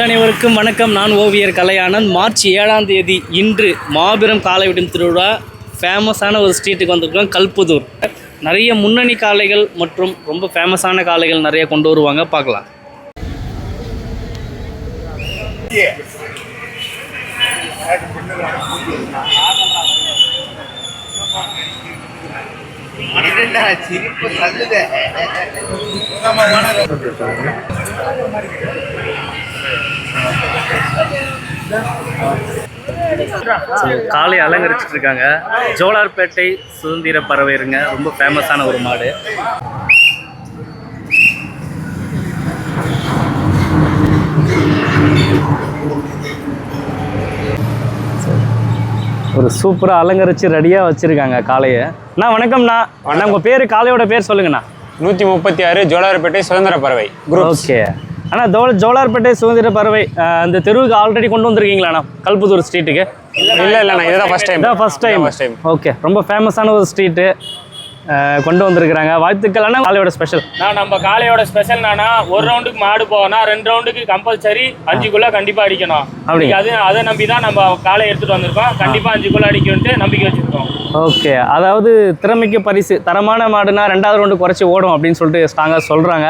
அனைவருக்கும் வணக்கம். நான் ஓவியர் கலையானந்த். மார்ச் 7ஆம் தேதி இன்று மாபெரும் காளை விடும் திருவிழா. ஃபேமஸான ஒரு ஸ்ட்ரீட்டுக்கு வந்திருக்கோம், கல்புதூர். நிறைய முன்னணி காளைகள் மற்றும் ரொம்ப ஃபேமஸான காளைகள் நிறைய கொண்டு வருவாங்க, பார்க்கலாம். காலை அலங்கரிச்சிட்டு இருக்காங்க. ஜோலார்பேட்டை சுதந்திர பறவைங்க, ரொம்ப ஃபேமஸான ஒரு மாடு. ஒரு சூப்பராக அலங்கரிச்சு ரெடியாக வச்சுருக்காங்க காளையை. அண்ணா வணக்கம்ண்ணா. அண்ணா உங்கள் பேர், காளையோட பேர் சொல்லுங்கண்ணா. 136 ஜோலார்பேட்டை சுதந்திர பறவை. ஓகே அண்ணா. ஜோலார்பேட்டை சுதந்திர பறவை அந்த தெருவுக்கு ஆல்ரெடி கொண்டு வந்திருக்கீங்களாண்ணா, கல்புதூர் ஸ்ட்ரீட்டுக்கு? இல்லைண்ணா, இதுதான் ஃபஸ்ட் டைம். ஓகே, ரொம்ப ஃபேமஸான ஒரு ஸ்ட்ரீட்டு கொண்டு வந்திருக்கிறாங்க. வாழ்த்துக்கள் அண்ணா. காளையோட ஸ்பெஷல் நம்ம காளையோட ஸ்பெஷல் ஒரு ரவுண்டுக்கு மாடு போனா 2 ரவுண்டுக்கு கம்பல்சரி 5 கண்டிப்பா அடிக்கணும். அப்படி அதை நம்பி தான் நம்ம காளையை எடுத்துட்டு வந்திருக்கோம். கண்டிப்பா 5 அடிக்கணும்ட்டு நம்பிக்கை வச்சிருக்கோம். ஓகே, அதாவது திறமைக்கு பரிசு, தரமான மாடுனா 2வது ரவுண்டு குறைச்சி ஓடும் அப்படின்னு சொல்லிட்டு ஸ்ட்ராங்காக சொல்கிறாங்க.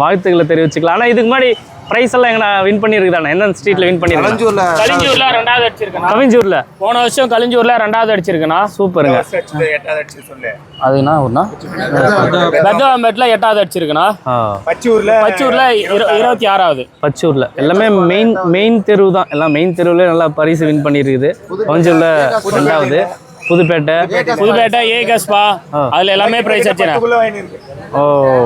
வாழ்த்துக்களை தெரிவிச்சுக்கலாம். ஆனால் இதுக்கு முன்னாடி பிரைஸ் எல்லாம் எங்க வின் பண்ணிருக்கானே? என்ன ஸ்ட்ரீட்ல வின் பண்ணிருக்கேன்? கலிஞ்சூர்ல 2வது அடிச்சிருக்கேன். கலிஞ்சூர்ல போன வருஷம் கலிஞ்சூர்ல 2வது அடிச்சிருக்கேனா? சூப்பருங்க. 8வது அடிச்சு சொல்லு. அதுனா ஒண்ணா பெத்தவாம்பேட்ல 8வது அடிச்சிருக்கேனா? பச்சூர்ல 26வது. பச்சூர்ல எல்லாமே மெயின் தெருவு தான். எல்லாம் மெயின் தெருவுல நல்லா பரிசு வின் பண்ணிருக்குது. கலிஞ்சூர்ல 2வது, புதுப்பேட்டை ஏகஸ்பா அதுல எல்லாமே பிரைஸ் அடிச்சேன். ஓ,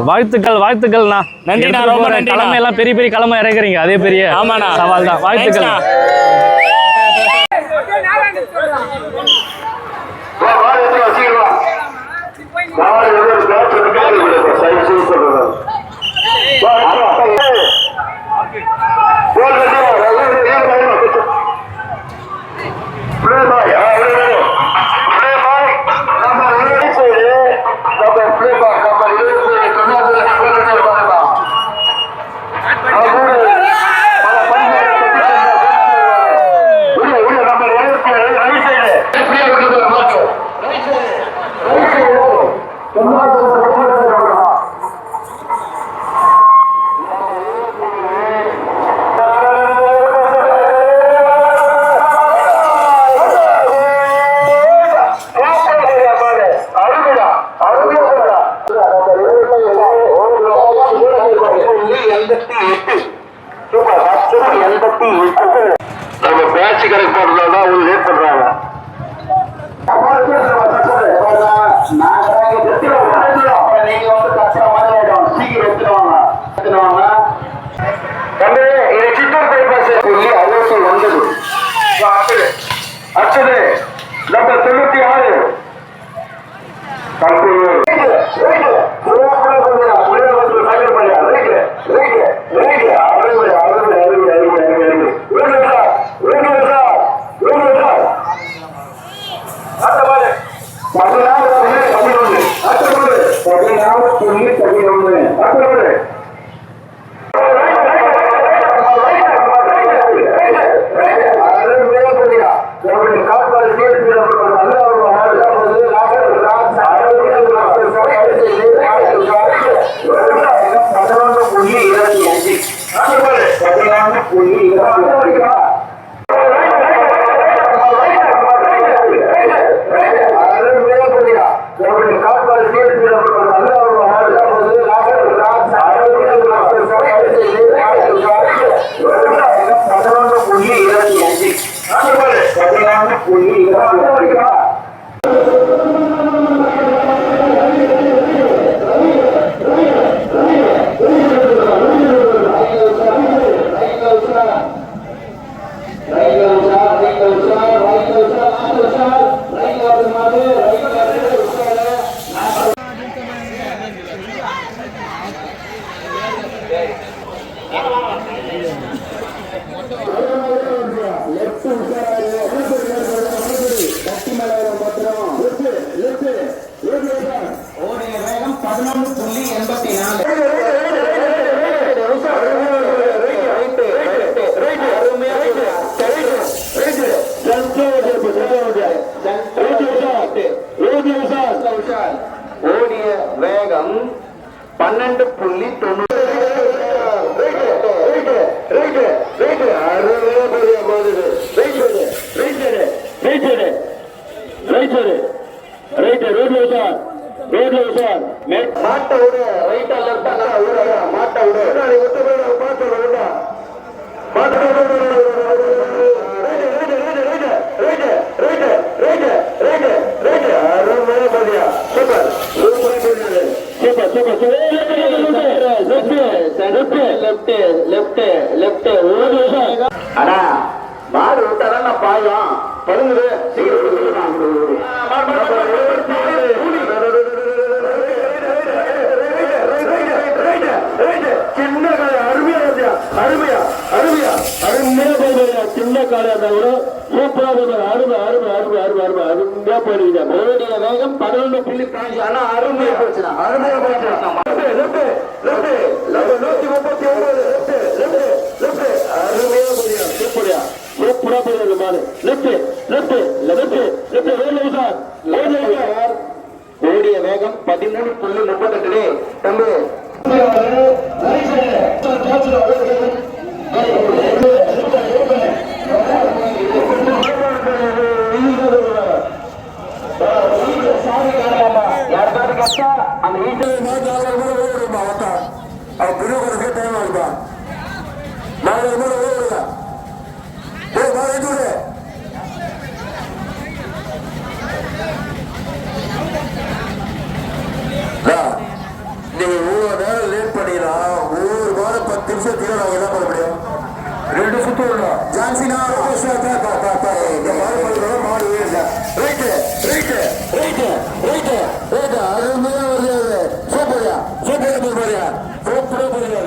வாழ்த்துக்கள்ண்ணா. நன்றிண்ணா, ரொம்ப நன்றி. கிழமை எல்லாம் பெரிய பெரிய கிழமை இறக்குறீங்க, அதே பெரிய சவால் தான். வாழ்த்துக்கள். நம்ம பேட்ச் கரெக்ட் பண்றதா அவங்க லேட் பண்றாங்க. நீங்க வந்து கஷ்ட மாதிரி ஆயிடும். சீக்கிரம் எடுத்துடுவாங்க. இது சித்தூர் பைபாஸ் 69 அடுத்தது நம்பர் 96 ஓகே லெஃப்ட் ஒரு நிமிஷம் அண்ணா மாடு விட்டாதான் நான் பாயம் படுங்குது சின்ன காலை அருமையா அருமையா அருமையா அருமையா போயிருந்தா சின்ன காலை அந்த கூட சூப்பரா போயிருந்தா அருமை அருமை அருமை அருமை அருமை அருமையா போயிருந்தா போவேண்டிய வேகம் 11.5 ஆனா அருமையா போச்சுனா அருமையா போச்சு 139 அருமையா போயிருந்தா சூப்பரா சூப்பரா போயிருந்தா மாடு லெஃப்ட் ஓடிய வேகம் 13.38 தம்பி யாருக்காவது கஷ்டா அந்த வீட்டில் நீங்க இவ்வளவு நேரம் லேட் பண்ணீங்கன்னா ஒவ்வொரு வாரம் 10 நிமிஷத்துக்கு நாங்க என்ன பண்ண முடியும் 2 சுத்து விடணும் ஜான்சினா மாடு ரைட்டு அருமையா வருது சூப்பரியா போறியா சூப்பரா போறியா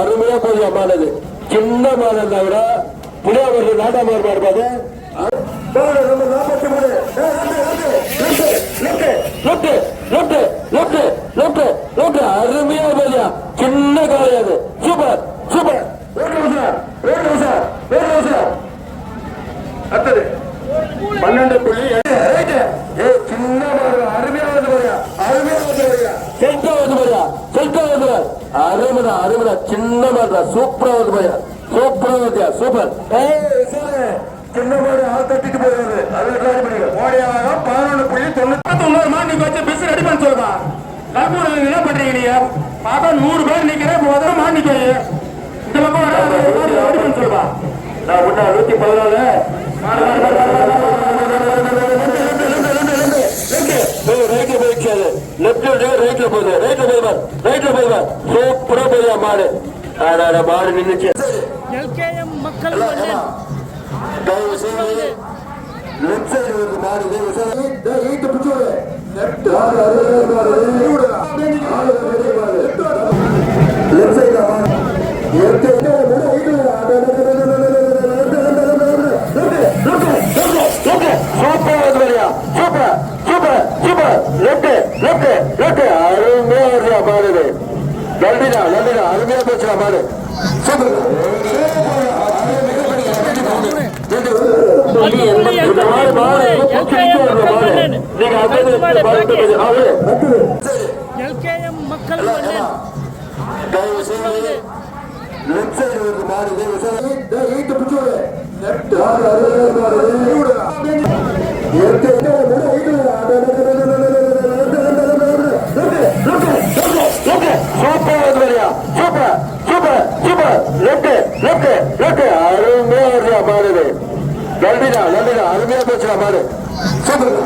அருமையா போதியா மானது சின்ன மானது விட புளியா வருது நாட்டா மாறுபாடு அருமையா போதியா சின்ன காலையாது சூப்பர் சூப்பர் அடுத்தது 12.7 சின்ன அருமையா வந்து போறியா செல்டா வந்து போறியா அருமையா சின்ன மாதிரி சூப்பரா வந்து போறியா சூப்பரா வந்துயா சூப்பர் சின்ன மாதிரி ஆள் தட்டிட்டு போயிருது அது ஓடியாக 11.99 மார்னிங் வச்சு பிஸ் ரெடி பண்ண சொல்லுமா கல்பூர் என்ன பண்றீங்க நீங்க பார்த்தா 100 பேர் நிக்கிறேன் முதல்ல மார்னிங் இந்த பக்கம் ரெடி பண்ண சொல்லுமா நான் முன்னா 114 சூப்பரா போய் மாடு மாடு நின்னுச்சு மக்கள் அருமையா மாடு அருமையா போச்சு மாடு மக்கள் அருமையா மாடு அருமையா போச்சு மாடு சுந்தர்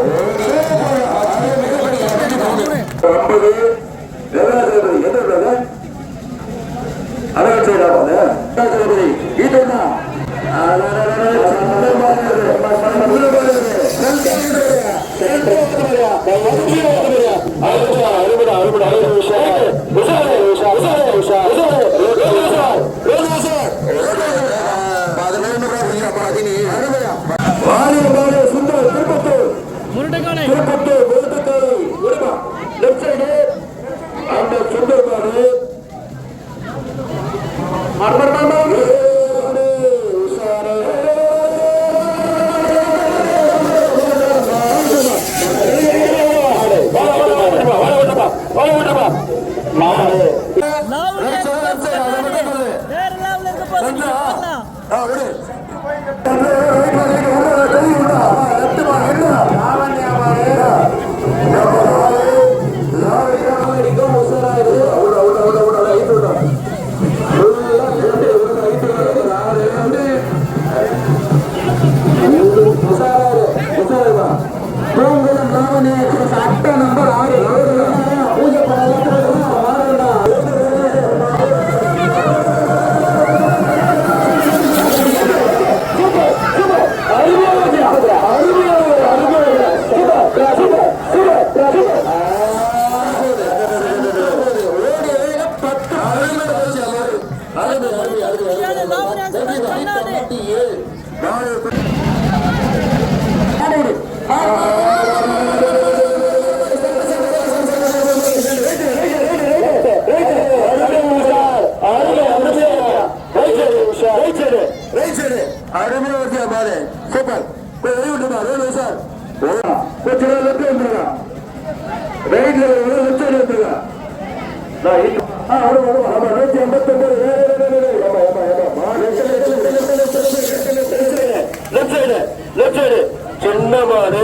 சின்ன மாடு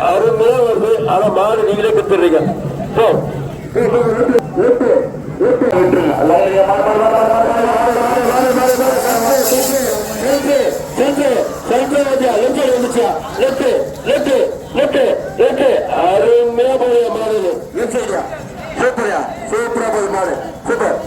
அருமையா வருது. ஆனா மாடு நீங்களே கத்துறீங்க. அருமையா போய் மாடு சூப்பரா சூப்பரா போய் மாடு சூப்பர்.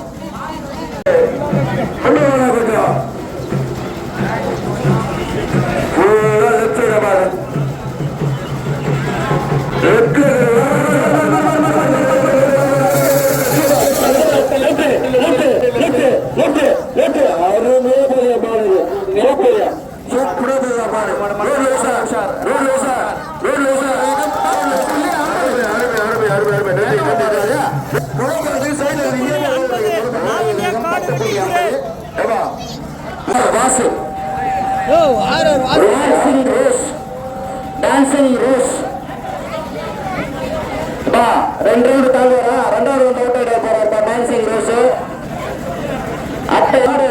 டான்சிங் ரோஸ் ரெண்டு தாழ்வாரா ரெண்டாவது அவுட் ஆயிட போறாருப்பா. டான்சிங் ரோஸ் அட்டையோடு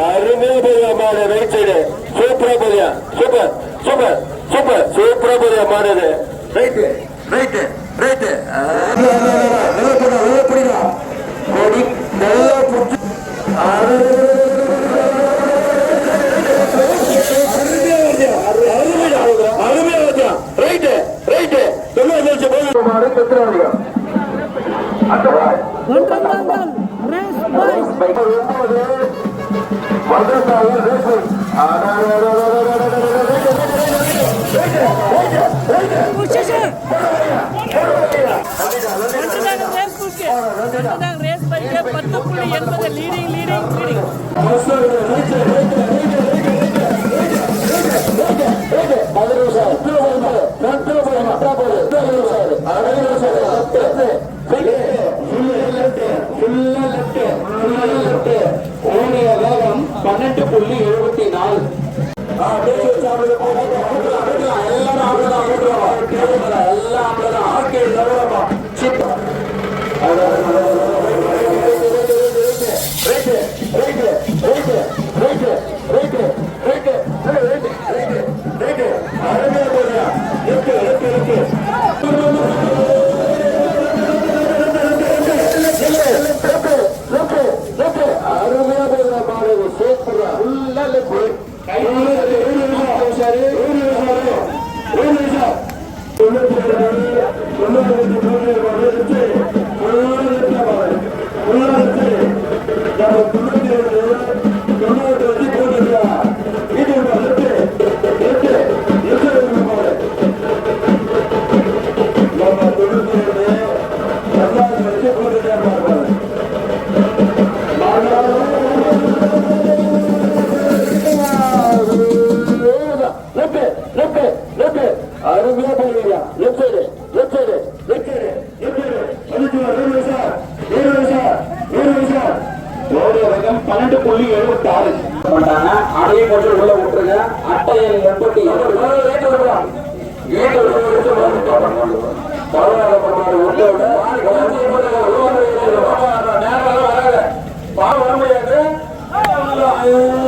அருமையா போறியா மாடு. ரைட் சைடு சூப்பரா போறியா. சூப்பர் சூப்பர் சூப்பர் சூப்பரா போறியா மாடு. ரைட்டு ரைட்டு ரைட்டு பிடிக்கும் கொடி நல்லா பிடிச்சி அருமையா ரைட்டு ரைட்டு रेस बच्चे 10.80 लीडिंग அட்டை 11